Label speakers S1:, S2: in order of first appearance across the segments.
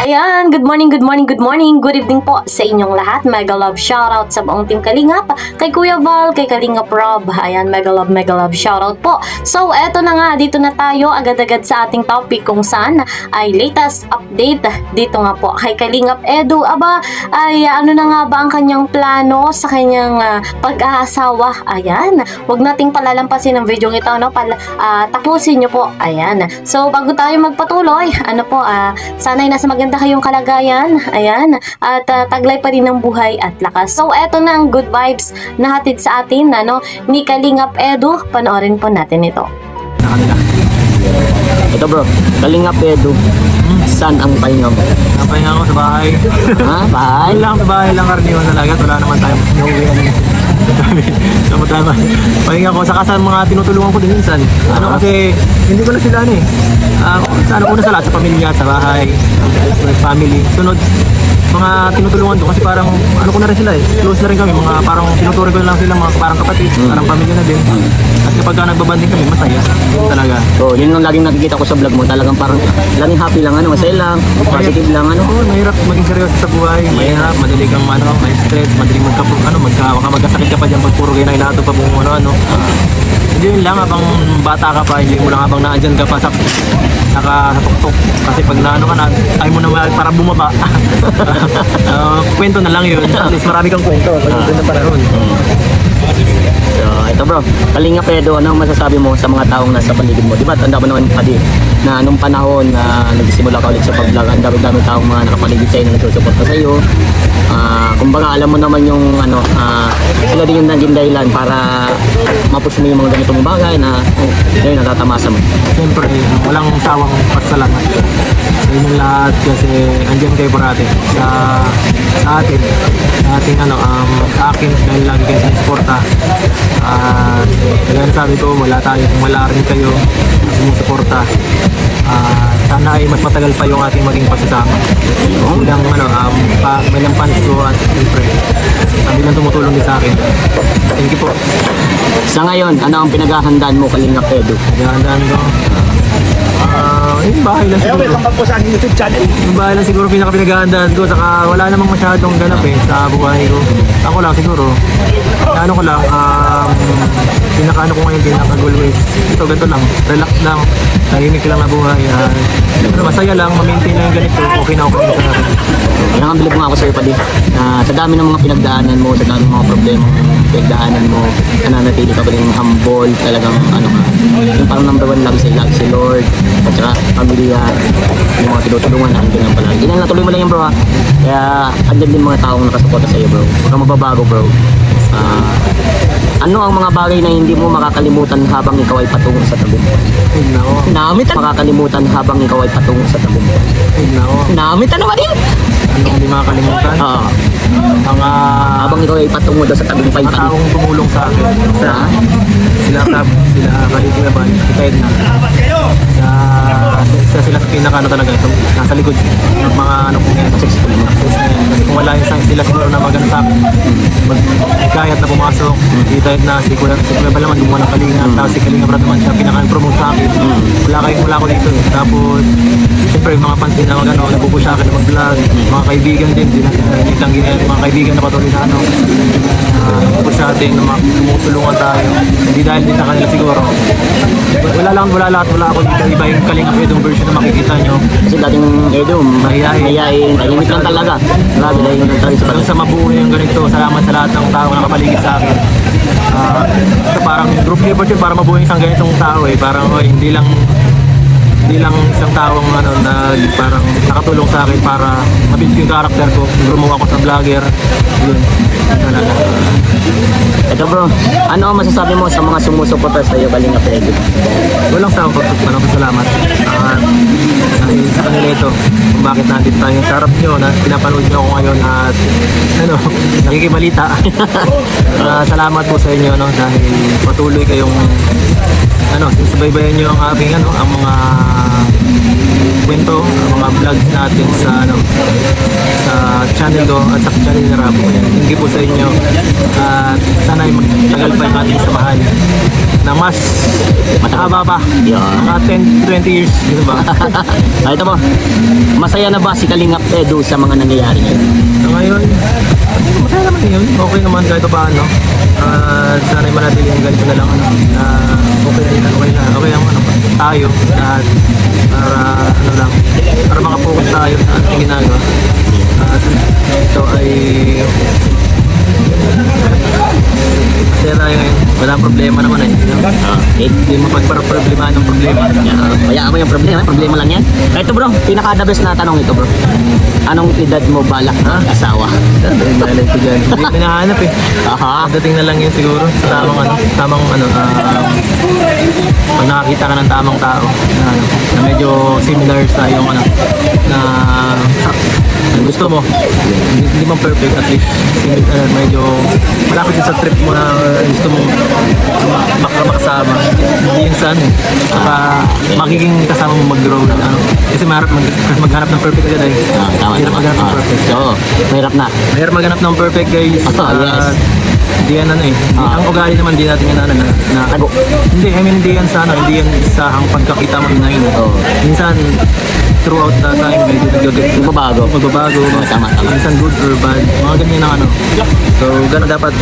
S1: Ayan, good morning, good morning, good morning. Good evening po sa inyong lahat. Mega love shoutout sa buong team Kalingap. Kay Kuya Val, kay Kalingap Rob. Ayan, mega love shoutout po. So, eto na nga, dito na tayo agad-agad sa ating topic kung saan ay latest update dito nga po kay Kalingap Edu. Aba, ay ano na nga ba ang kanyang plano sa kanyang pag-aasawa? Ayan, wag nating palalampasin ang video ito, no? Tapusin nyo po. Ayan. So, bago tayo magpatuloy, sana'y nasa maganda kayong kalagayan, ayan, at taglay pa rin ng buhay at lakas. So, eto na ang good vibes na hatid sa atin, ni Kalingap Edu. Panoorin po natin ito.
S2: Ito bro, Kalingap Edu, saan ang pahinga mo?
S3: Napahinga ko sa bahay.
S2: Ha? Bahay?
S3: Lang sa bahay lang karaniwan talaga. Wala naman tayong inuwian. Tama. Pahinga ko sa mga tinutulungan ko din minsan. Kasi hindi ko na sila una sa lahat, sa pamilya, sa bahay, sa family. Sunod, mga tinutulungan ko kasi parang ko na rin sila close na rin kami, mga parang tinuturing ko lang sila, mga parang kapatid, parang pamilya na din. At kapag nagbabanding kami, masaya talaga.
S2: So, yun ang laging nakikita ko sa vlog mo, talagang parang laging happy lang, masaya lang, positive lang,
S3: Mahirap maging seryoso sa buhay, mahirap, madali kang may stress, madali magkasakit ka pa dyan pag puro kayo na ilato pa buong Hindi yun lang, habang bata ka pa, hindi mo lang habang naandyan ka pa sa nakatuktok. Kasi pag ayaw mo na para bumaba. Kwento na lang yun. At least marami kang kwento. Pag na panahon.
S2: So, ito bro, Kalingap Edu, ano ang masasabi mo sa mga taong nasa paligid mo? Di ba, tanda mo naman pati na nung panahon na nagsimula ka ulit sa pag-vlog, ang dami-dami taong mga nakapaligid sa'yo na nagsusuporta sa'yo. Kumbaga, alam mo naman yung sila din yung naging dahilan para mapush mo yung mga ganitong bagay na ngayon natatamasa mo.
S3: Siyempre, walang sawang pagsalamat sa inyong lahat kasi andyan kayo parati sa atin, sa akin dahil lagi kayo sinusuporta. Kaya sabi ko, wala rin kayo sinusuporta. Sana ay mas matagal pa yung ating maging pagsasama. Bilang fans ko at siyempre bilang tumutulong din sa akin. Thank you po.
S2: Sa ngayon, ano ang pinaghahandaan mo, Kalingap Edu?
S3: Pinaghahandaan ko yung bahay lang siguro.
S4: Welcome po sa aking YouTube channel.
S3: Yung bahay lang siguro pinaghahandaan ko. Saka wala namang masyadong ganap sa buhay ko. Ako lang siguro. Pinakaano ko ngayon, pinaka-goal ways. Ito, ganito lang. Relax lang. Tahimik lang na buhay. Masaya lang, ma-maintain lang yung ganito. Okay na ako sa akin.
S2: Nakabilib nga ako sa'yo pa din na sa dami ng mga pinagdaanan mo, sa dami ng mga problema pinagdaanan mo, nananatili ka pa rin humble, talagang yung parang number one lang si Lord, at saka pamilya, yung mga tinutulungan na andyan lang pala. Hindi na natuloy mo lang yan bro ha. Kaya andyan din mga taong nakasuporta sa'yo bro. Huwag kang mababago bro. Ano ang mga bagay na hindi mo makakalimutan habang ikaw ay patungo sa tagumpay? Makakalimutan habang ikaw ay patungo sa tagumpay. Namit ano ba din?
S3: Ano hindi makakalimutan?
S2: Habang ikaw ay patungo sa tagumpay
S3: Mga taong tumulong sa akin. Sila Kalingap, kahit na. Sila sa pinaka talaga. Nasa likod ng mga successful na. Kasi kung wala yung sila siguro na maganda sa akin. Kahit na pumasok, kahit na si Kuya ba naman gumawa ng Kalingap, tapos si Kalingap Brad naman siya pinaka-promote sa akin. Wala ko dito. Tapos, siyempre yung mga fans din na nagpupush sa akin na mag-vlog, mga kaibigan din, mga kaibigan na patuloy na nagpupush sa atin, na tumutulungan tayo. Hindi dahil din sa kanila siguro. Wala ako dito. Iba yung Kalingap Edu version na makikita nyo.
S2: Kasi dating Edu, mahihayin, tahimik lang talaga. Grabe, dahil lang talaga sa
S3: Sa mabuhay yung ganito, salamat sa lahat ng tao na nakapaligid sa akin. Ito parang group effort yun para mabuhay isang ganitong tao Parang hindi lang isang taong parang nakatulong sa akin para mabit yung karakter ko. Gumawa ako sa vlogger. Yun. Talaga.
S2: Ito bro, ano ang masasabi mo sa mga sumusuporta sa iyo, Kalingap Edu?
S3: Walang sawang salamat. Dahil sa kanila ito, kung bakit nandito tayo sa harap nyo, na pinapanood nyo ako ngayon at nakikibalita. Salamat po sa inyo dahil patuloy kayong susubaybayan nyo ang aking ang mga kwento, mga vlogs natin sa sa channel ko at sa channel ni Rabo. Thank you po sa inyo. At sana ay magtagal pa yung ating samahan na mas matahaba pa.
S2: Yeah.
S3: Mga 10-20 years, di ba?
S2: Ito po, masaya na ba si Kalingap Edu sa mga nangyayari ngayon?
S3: So ngayon, masaya naman yun. Okay naman kahit paano. Sana ay manatili yung ganito na lang. Na okay lang tayo. At para makapokus tayo sa ating ginagawa. At ito ay masaya tayo ngayon. Walang problema naman eh. Hindi mo pagpara-problema ng problema.
S2: Kaya mo yung problema lang yan. Ito bro, pinaka-the best na tanong ito bro. Anong edad mo balak na asawa?
S3: Malay ko dyan. Hindi pinahanap eh.
S2: Aha.
S3: Dating na lang yun siguro sa pag nakakita ka ng tamang tao na medyo similar sa yung na gusto mo. Hindi man perfect, at least medyo malapit din sa trip mo na gusto mo makasama. Hindi yun saan eh. Saka magiging kasama mo mag-grow ng kasi maghanap ng perfect agad eh.
S2: Tama.
S3: Mahirap maghanap ng perfect.
S2: Oo, mahirap na.
S3: Mahirap maghanap ng perfect guys.
S2: Yes.
S3: Hindi yan ang ugali naman di natin yan
S2: Tago.
S3: hindi yan hindi yan sa ang pagkakita mo na yun.
S2: Oo.
S3: Minsan throughout the time medyo
S2: Magbabago. Tama.
S3: Minsan good or bad, mga ganyan ang so gano'n dapat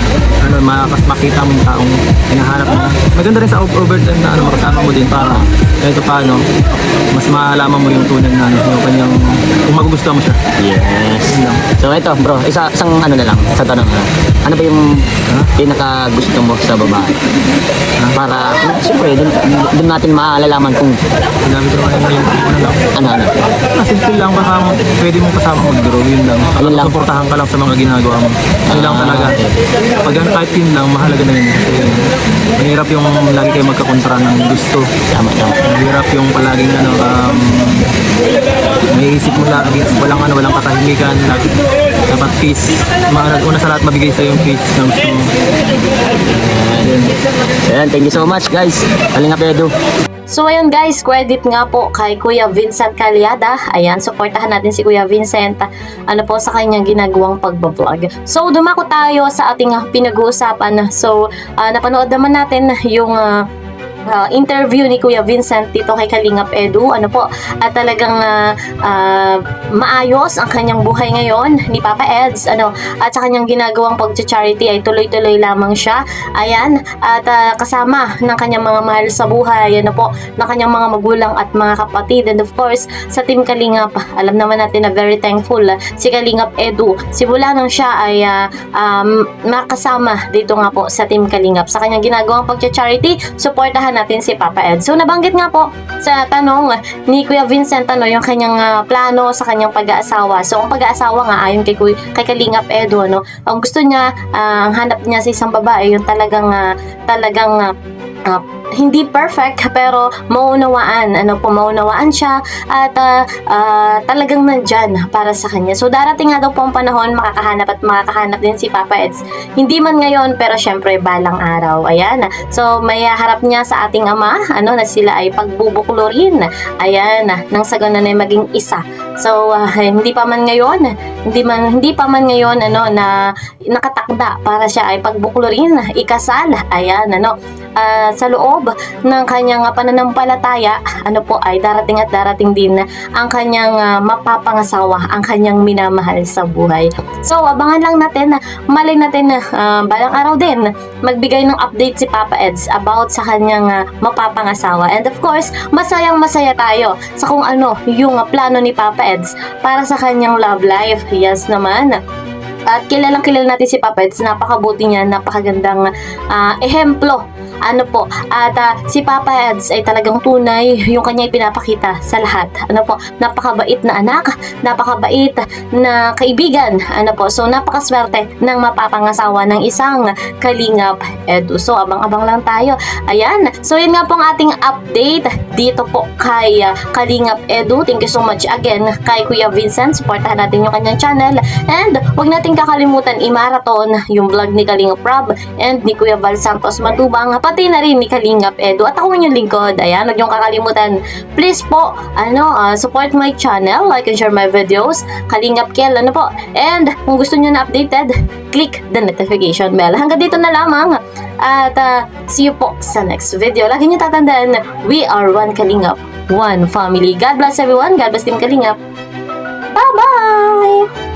S3: makita mo yung taong hinahanap mo. Maganda rin sa overtime na makasama mo din para kahit paano mas malaman mo yung tunay na yung kanyang kung magugustuhan mo siya.
S2: Yes. So ito bro, isang sa tanong ano ba yung pinaka gusto mo sa babae? Para siyempre dun natin maalalaman kung
S3: Sinabi ko ngayon yung
S2: ano.
S3: simple lang, baka pwede mong kasama mag-grow, yun lang.
S2: Ayun lang.
S3: Suportahan ka lang sa mga ginagawa mo. Yun lang talaga. Pag kahit yun lang, mahalaga na yun. Mahirap yung lagi kayo magkakontra ng gusto.
S2: Tama.
S3: Mahirap yung palaging may isip mo lagi, walang katahimikan, lagi dapat peace. Una sa lahat mabigay sa yung peace na gusto mo.
S2: Ayan, thank you so much guys. Kalingap Edu.
S1: So ayun guys, credit nga po kay Kuya Vincent Calyada. Ayan, supportahan natin si Kuya Vincent sa kanyang ginagawang pagbablog. So dumako tayo sa ating pinag-uusapan. So napanood naman natin yung interview ni Kuya Vincent dito kay Kalingap Edu. At talagang maayos ang kanyang buhay ngayon ni Papa Eds. At sa kanyang ginagawang pag-charity ay tuloy-tuloy lamang siya. Ayan, at kasama ng kanyang mga mahal sa buhay, ng kanyang mga magulang at mga kapatid. And of course, sa Team Kalingap, alam naman natin na very thankful si Kalingap Edu. Simula nang siya ay makasama dito nga po sa Team Kalingap. Sa kanyang ginagawang pag-charity, supportahan natin si Papa Ed. So nabanggit nga po sa tanong ni Kuya Vincent yung kanyang plano sa kanyang pag-aasawa. So ang pag-aasawa nga ayon kay Kalingap Edu, ang gusto niya, ang hanap niya sa isang babae yung talagang hindi perfect pero maunawaan siya at talagang nandyan para sa kanya. So darating nga daw po ang panahon makakahanap din si Papa Eds. Hindi man ngayon pero syempre balang araw. Ayan. So may harap niya sa ating ama na sila ay pagbubuklurin. Ayan, nang sa ganun ay maging isa. So hindi pa man ngayon na nakatakda para siya ay pagbuklurin, ikasal. Ayan, sa loob ng kanyang pananampalataya, ay darating din ang kanyang mapapangasawa, ang kanyang minamahal sa buhay. So, abangan lang natin, malay natin na balang araw din, magbigay ng update si Papa Eds about sa kanyang mapapangasawa. And of course, masayang-masaya tayo sa kung ano yung plano ni Papa Eds para sa kanyang love life. Yes naman. At kilalang natin si Papa Eds, napakabuti niya, napakagandang ehemplo. At si Papa Eds ay talagang tunay yung kanya ipinapakita sa lahat. Napakabait na anak, napakabait na kaibigan. So napakaswerte ng mapapangasawa ng isang Kalingap Edu. So abang-abang lang tayo. Ayan. So yun nga po ang ating update dito po kay Kalingap Edu. Thank you so much again kay Kuya Vincent. Supportahan natin yung kanyang channel. And huwag natin kakalimutan i-marathon yung vlog ni Kalingap Rob and ni Kuya Val Santos Matubang pati na rin ni Kalingap Edu. At ako yung lingkod. Ayan, huwag niyong kakalimutan. Please po, support my channel, like and share my videos. Kalingap Kel, po. And kung gusto niyo na updated, click the notification bell. Hanggang dito na lamang. At see you po sa next video. Lagi niyo tatandaan, we are one Kalingap, one family. God bless everyone. God bless Team Kalingap. Bye-bye!